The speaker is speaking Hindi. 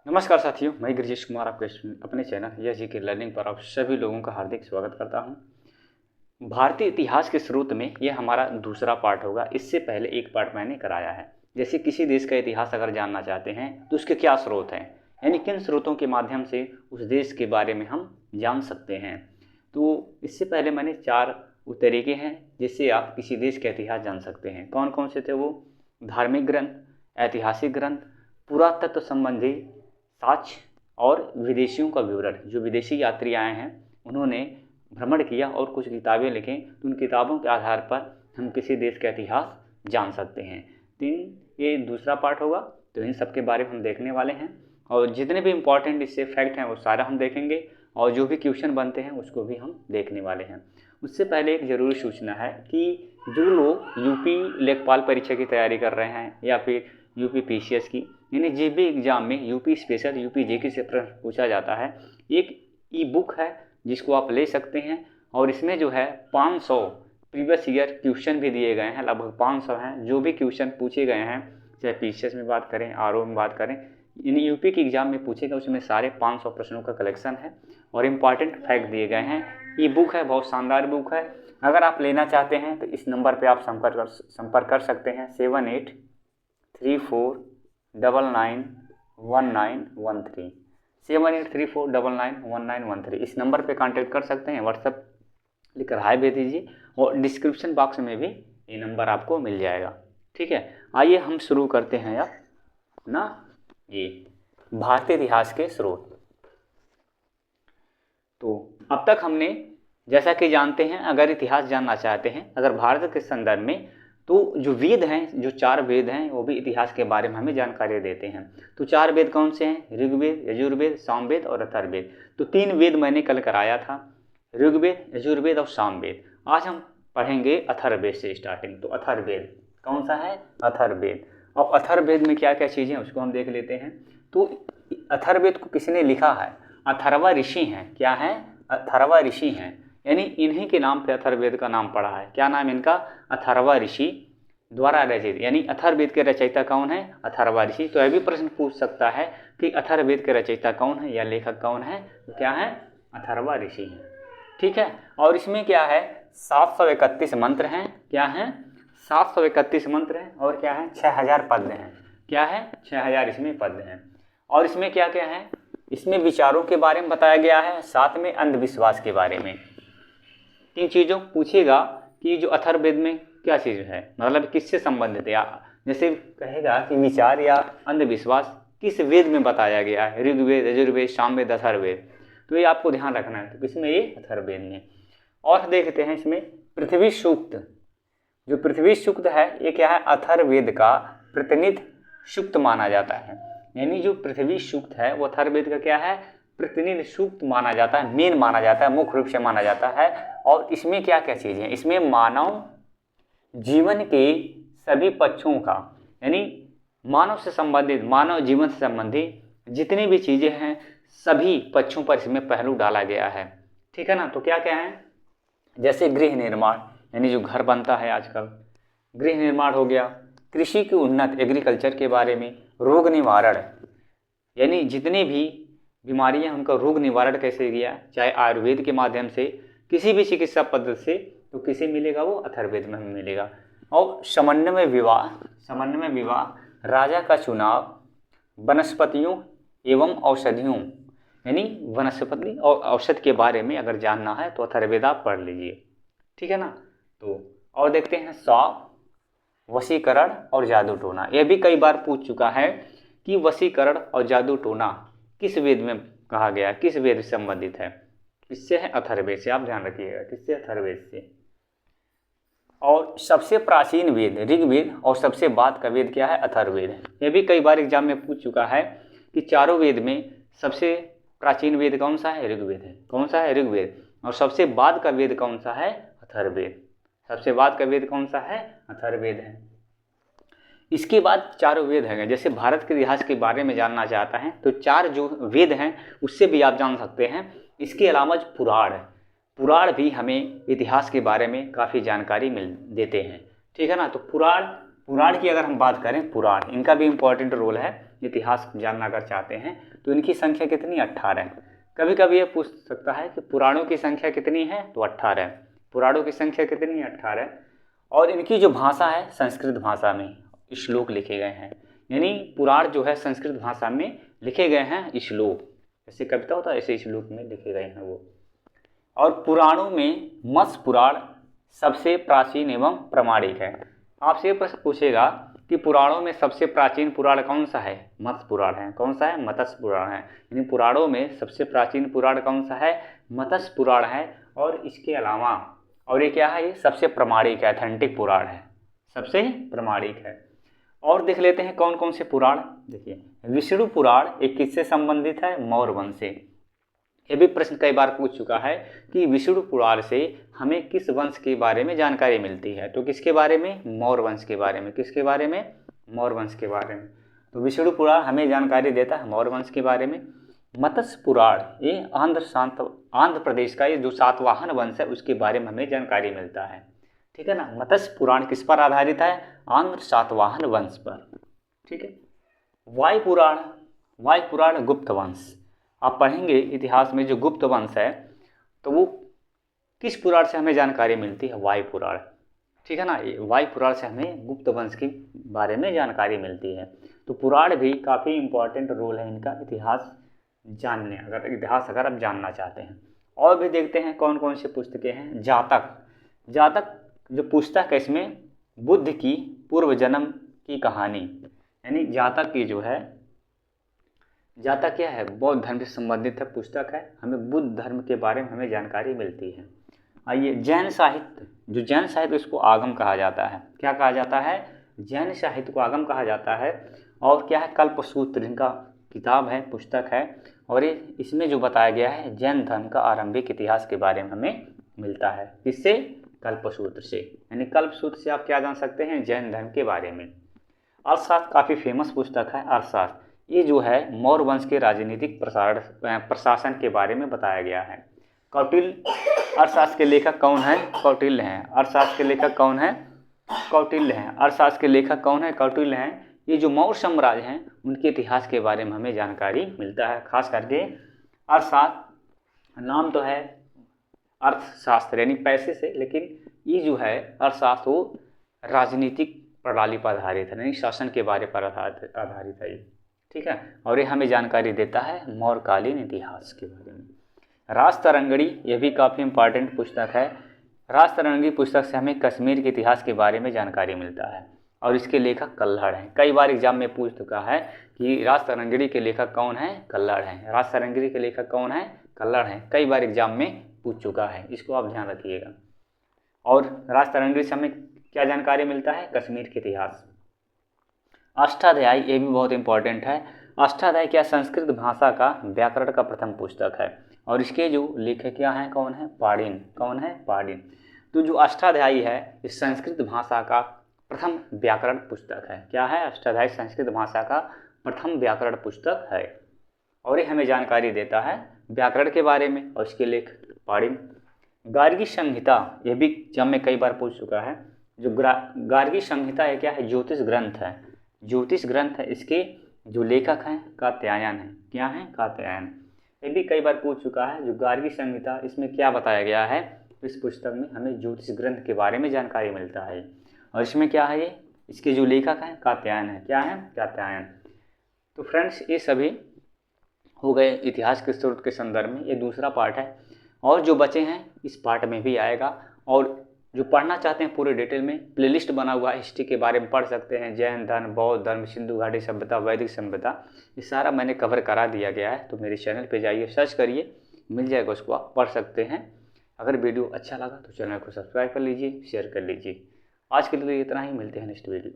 नमस्कार साथियों, मैं गिरीश कुमार आपके अपने चैनल यह जीके लर्निंग पर आप सभी लोगों का हार्दिक स्वागत करता हूं। भारतीय इतिहास के स्रोत में यह हमारा दूसरा पार्ट होगा। इससे पहले एक पार्ट मैंने कराया है। जैसे किसी देश का इतिहास अगर जानना चाहते हैं तो उसके क्या स्रोत हैं, यानी किन स्रोतों के माध्यम से उस देश के बारे में हम जान सकते हैं। तो इससे पहले मैंने 4 वो तरीके हैं जिससे आप किसी देश का इतिहास जान सकते हैं। कौन कौन से थे वो? धार्मिक ग्रंथ, ऐतिहासिक ग्रंथ, पुरातत्व संबंधी साक्ष्य और विदेशियों का विवरण। जो विदेशी यात्री आए हैं उन्होंने भ्रमण किया और कुछ किताबें लिखें, तो उन किताबों के आधार पर हम किसी देश का इतिहास जान सकते हैं। ये दूसरा पार्ट होगा, तो इन सब के बारे में हम देखने वाले हैं और जितने भी इम्पोर्टेंट इससे फैक्ट हैं वो सारा हम देखेंगे और जो भी क्वेश्चन बनते हैं उसको भी हम देखने वाले हैं। उससे पहले एक ज़रूरी सूचना है कि जो लोग यूपी लेखपाल परीक्षा की तैयारी कर रहे हैं या फिर यूपी पीसीएस की, यानी जिस भी एग्ज़ाम में यूपी स्पेशल, यूपी जेके से प्रश्न पूछा जाता है, एक ई बुक है जिसको आप ले सकते हैं और इसमें जो है 500 प्रीवियस ईयर क्वेश्चन भी दिए गए हैं। लगभग 500 हैं जो भी क्वेश्चन पूछे गए हैं, चाहे पीसीएस में बात करें, आरओ में बात करें, यानी यूपी के एग्ज़ाम में पूछे गए उसमें सारे 500 प्रश्नों का कलेक्शन है और इम्पॉर्टेंट फैक्ट दिए गए हैं। ई बुक है, बहुत शानदार बुक है। अगर आप लेना चाहते हैं तो इस नंबर पर आप संपर्क कर सकते हैं 7834991913 7834991913। इस नंबर पे कांटेक्ट कर सकते हैं। व्हाट्सएप लिखकर हाय भेज दीजिए और डिस्क्रिप्शन बॉक्स में भी ये नंबर आपको मिल जाएगा। ठीक है, आइए हम शुरू करते हैं अपना ये भारतीय इतिहास के स्रोत। तो अब तक हमने, जैसा कि जानते हैं, अगर इतिहास जानना चाहते हैं अगर भारत के संदर्भ में, तो जो वेद हैं, जो 4 वेद हैं, वो भी इतिहास के बारे में हमें जानकारी देते हैं। तो 4 वेद कौन से हैं? ऋग्वेद, यजुर्वेद, सामवेद और अथर्ववेद। तो 3 वेद मैंने कल कराया था, ऋग्वेद, यजुर्वेद और सामवेद। आज हम पढ़ेंगे अथर्ववेद से स्टार्टिंग। तो अथर्ववेद कौन सा है? अथर्ववेद। और अथर्ववेद में क्या क्या चीज़ें हैं उसको हम देख लेते हैं। तो अथर्ववेद को किसने लिखा है? अथर्वा ऋषि हैं। क्या है? अथर्वा ऋषि हैं, यानी इन्हीं के नाम पे अथर्ववेद का नाम पड़ा है। क्या नाम इनका? अथर्वा ऋषि द्वारा रचित। यानी अथर्ववेद के रचयिता कौन है? अथर्वा ऋषि। तो यह भी प्रश्न पूछ सकता है कि अथर्ववेद के रचयिता कौन है या लेखक कौन है? तो क्या है? अथर्वा ऋषि हैं। ठीक है, और इसमें क्या है? 731 मंत्र हैं। क्या है? 731 मंत्र हैं और क्या है? 6000 पद्य हैं। क्या है? 6000 इसमें पद्य हैं। और इसमें क्या क्या है? इसमें विचारों के बारे में बताया गया है, साथ में अंधविश्वास के बारे में। 3 चीज़ों पूछेगा कि जो अथर्ववेद में क्या चीज़ है, मतलब किससे संबंधित है, या जैसे कहेगा कि विचार या अंधविश्वास किस वेद में बताया गया है, ऋग्वेद, यजुर्वेद, सामवेद, अथर्ववेद। तो ये आपको ध्यान रखना है। तो किसमें? ये अथर्ववेद में। और देखते हैं इसमें पृथ्वी सूक्त। जो पृथ्वी सूक्त है ये क्या है? अथर्ववेद का प्रतिनिधि सूक्त माना जाता है। यानी जो पृथ्वी सूक्त है वो अथर्ववेद का क्या है? प्रतिनिधि सूक्त माना जाता है, मेन माना जाता है, मुख्य रूप से माना जाता है। और इसमें क्या क्या चीज़ें हैं? इसमें मानव जीवन के सभी पक्षों का, यानी मानव से संबंधित, मानव जीवन से संबंधित जितनी भी चीज़ें हैं सभी पक्षों पर इसमें पहलू डाला गया है। ठीक है ना? तो क्या क्या है? जैसे गृह निर्माण, यानी जो घर बनता है आजकल, गृह निर्माण हो गया। कृषि की उन्नत, एग्रीकल्चर के बारे में। रोग निवारण, यानी जितनी भी बीमारियां उनका रोग निवारण कैसे किया, चाहे आयुर्वेद के माध्यम से, किसी भी चिकित्सा पद्धति से, तो किसे मिलेगा? वो अथर्ववेद में हमें मिलेगा। और समन्वय विवाह, समन्वय विवाह, राजा का चुनाव, वनस्पतियों एवं औषधियों, यानी वनस्पति और औषध के बारे में अगर जानना है तो अथर्ववेद आप पढ़ लीजिए। ठीक है ना? तो और देखते हैं शौक, वशीकरण और जादू टोना। यह भी कई बार पूछ चुका है कि वशीकरण और जादू टोना किस वेद में कहा गया, किस वेद से संबंधित है? किससे है? अथर्ववेद से। आप ध्यान रखिएगा, किससे? अथर्ववेद से। और सबसे प्राचीन वेद ऋग्वेद और सबसे बाद का वेद क्या है? अथर्ववेद। यह भी कई बार एग्जाम में पूछ चुका है कि चारों वेद में सबसे प्राचीन वेद कौन सा है? ऋग्वेद है। कौन सा है? ऋग्वेद। और सबसे बाद का वेद कौन सा है? अथर्ववेद। सबसे बाद का वेद कौन सा है? अथर्ववेद है। इसके बाद चारों वेद हैं। जैसे भारत के इतिहास के बारे में जानना चाहता है तो 4 जो वेद हैं उससे भी आप जान सकते हैं। इसके अलावा पुराण, पुराण भी हमें इतिहास के बारे में काफ़ी जानकारी मिल देते हैं। ठीक है ना? तो पुराण की अगर हम बात करें, पुराण, इनका भी इम्पोर्टेंट रोल है। इतिहास जानना अगर चाहते हैं तो इनकी संख्या कितनी 18 है। कभी कभी ये पूछ सकता है कि पुराणों की संख्या कितनी है, तो 18 है। पुराणों की संख्या कितनी है, 18 है। और इनकी जो भाषा है संस्कृत भाषा में श्लोक लिखे गए हैं, यानी पुराण जो है संस्कृत भाषा में लिखे गए हैं श्लोक, जैसे कविता होता है ऐसे श्लोक में लिखे गए हैं वो। और पुराणों में मत्स्य पुराण सबसे प्राचीन एवं प्रामाणिक है। आपसे ये प्रश्न पूछेगा कि पुराणों में सबसे प्राचीन पुराण कौन सा है, मत्स्य पुराण है। कौन सा है, मत्स्य पुराण है। यानी पुराणों में सबसे प्राचीन पुराण कौन सा है, मत्स्य पुराण है। और इसके अलावा और ये क्या है, ये सबसे प्रामाणिक है, ऑथेंटिक पुराण है, सबसे प्रामाणिक है। और देख लेते हैं कौन कौन से पुराण। देखिए विष्णु पुराण एक किससे संबंधित है, मौर्य वंश से। ये भी प्रश्न कई बार पूछ चुका है कि विष्णु पुराण से हमें किस वंश के बारे में जानकारी मिलती है, तो किसके बारे में, मौर्य वंश के बारे में। किसके बारे में, मौर्य वंश के बारे में। तो विष्णु पुराण हमें जानकारी देता है मौर्य वंश के बारे में। मत्स्य पुराण ये आंध्र प्रदेश का ये जो सातवाहन वंश है उसके बारे में हमें जानकारी मिलता है, ठीक है ना। मत्स्य पुराण किस पर आधारित है, आंध्र सातवाहन वंश पर, ठीक है। वायु पुराण गुप्त वंश। आप पढ़ेंगे इतिहास में जो गुप्त वंश है तो वो किस पुराण से हमें जानकारी मिलती है, वायु पुराण, ठीक है ना। वायु पुराण से हमें गुप्त वंश के बारे में जानकारी मिलती है। तो पुराण भी काफ़ी इम्पोर्टेंट रोल है इनका इतिहास जानने, इतिहास अगर आप जानना चाहते हैं। और भी देखते हैं कौन कौन सी पुस्तकें हैं। जातक जो पुस्तक है इसमें बुद्ध की पूर्व जन्म की कहानी, यानी जातक की जो है, जातक क्या है, बौद्ध धर्म से संबंधित है पुस्तक है। हमें बुद्ध धर्म के बारे में हमें जानकारी मिलती है। आइए जैन साहित्य, जो जैन साहित्य उसको आगम कहा जाता है। क्या कहा जाता है, जैन साहित्य को आगम कहा जाता है। और क्या है, कल्पसूत्र इनका किताब है, पुस्तक है। और ये इसमें जो बताया गया है जैन धर्म का आरंभिक इतिहास के बारे में हमें मिलता है। किससे, कल्पसूत्र से। यानी कल्पसूत्र से आप क्या जान सकते हैं, जैन धर्म के बारे में। अर्थशास्त्र काफ़ी फेमस पुस्तक है अर्थशास्त्र। ये जो है मौर्य वंश के राजनीतिक प्रशासन के बारे में बताया गया है। कौटिल्य अर्थशास्त्र के लेखक कौन है, कौटिल्य हैं। अर्थशास्त्र के लेखक कौन है, कौटिल्य हैं। अर्थशास्त्र के लेखक कौन है, कौटिल्य हैं। ये जो मौर्य साम्राज्य हैं उनके इतिहास के बारे में हमें जानकारी मिलता है। खास करके अर्थशास्त्र नाम तो है अर्थशास्त्र यानी पैसे से, लेकिन ये जो है अर्थशास्त्र वो राजनीतिक प्रणाली पर आधारित है, यानी शासन के बारे पर आधारित है, ठीक है। और ये हमें जानकारी देता है मौर्यकालीन इतिहास के बारे में। राजतरंगिणी ये भी काफ़ी इम्पॉर्टेंट पुस्तक है। राजतरंगिणी पुस्तक से हमें कश्मीर के इतिहास के बारे में जानकारी मिलता है। और इसके लेखक कल्हड़ हैं। कई बार एग्जाम में पूछ चुका है कि राजतरंगिणी के लेखक कौन है, कल्हड़ हैं। राजतरंगिणी के लेखक कौन है, कल्हड़ हैं। कई बार एग्जाम में पूछ चुका है, इसको आप ध्यान रखिएगा। और राजतरंगिणी से हमें क्या जानकारी मिलता है, कश्मीर के इतिहास। अष्टाध्यायी ये भी बहुत इंपॉर्टेंट है। अष्टाध्यायी क्या, संस्कृत भाषा का व्याकरण का प्रथम पुस्तक है। और इसके जो लेखक क्या हैं, कौन है, पाणिनि। कौन है, पाणिनि। तो जो अष्टाध्यायी है इस संस्कृत भाषा का प्रथम व्याकरण पुस्तक है। क्या है, अष्टाध्यायी संस्कृत भाषा का प्रथम व्याकरण पुस्तक है। और ये हमें जानकारी देता है व्याकरण के बारे में। और इसके लेखक पाणिनि। गार्गी संहिता ये भी एग्जाम में कई बार पूछ चुका है। जो गार्गी संहिता है क्या है, ज्योतिष ग्रंथ है, ज्योतिष ग्रंथ है। इसके जो लेखक हैं कात्यायन है। क्या है, कात्यायन। ये भी कई बार पूछ चुका है। जो गार्गी संहिता इसमें क्या बताया गया है, इस पुस्तक में हमें ज्योतिष ग्रंथ के बारे में जानकारी मिलता है। और इसमें क्या है, ये इसके जो लेखक हैं कात्यायन है। क्या है, कात्यायन। तो फ्रेंड्स ये सभी हो गए इतिहास के स्रोत के संदर्भ में। ये दूसरा पार्ट है। और जो बचे हैं इस पार्ट में भी आएगा। और जो पढ़ना चाहते हैं पूरे डिटेल में प्लेलिस्ट बना हुआ है, हिस्ट्री के बारे में पढ़ सकते हैं। जैन धर्म, बौद्ध धर्म, सिंधु घाटी सभ्यता, वैदिक सभ्यता, ये सारा मैंने कवर करा दिया गया है। तो मेरे चैनल पे जाइए, सर्च करिए, मिल जाएगा, उसको आप पढ़ सकते हैं। अगर वीडियो अच्छा लगा तो चैनल को सब्सक्राइब कर लीजिए, शेयर कर लीजिए। आज के लिए इतना ही, मिलते हैं नेक्स्ट वीडियो।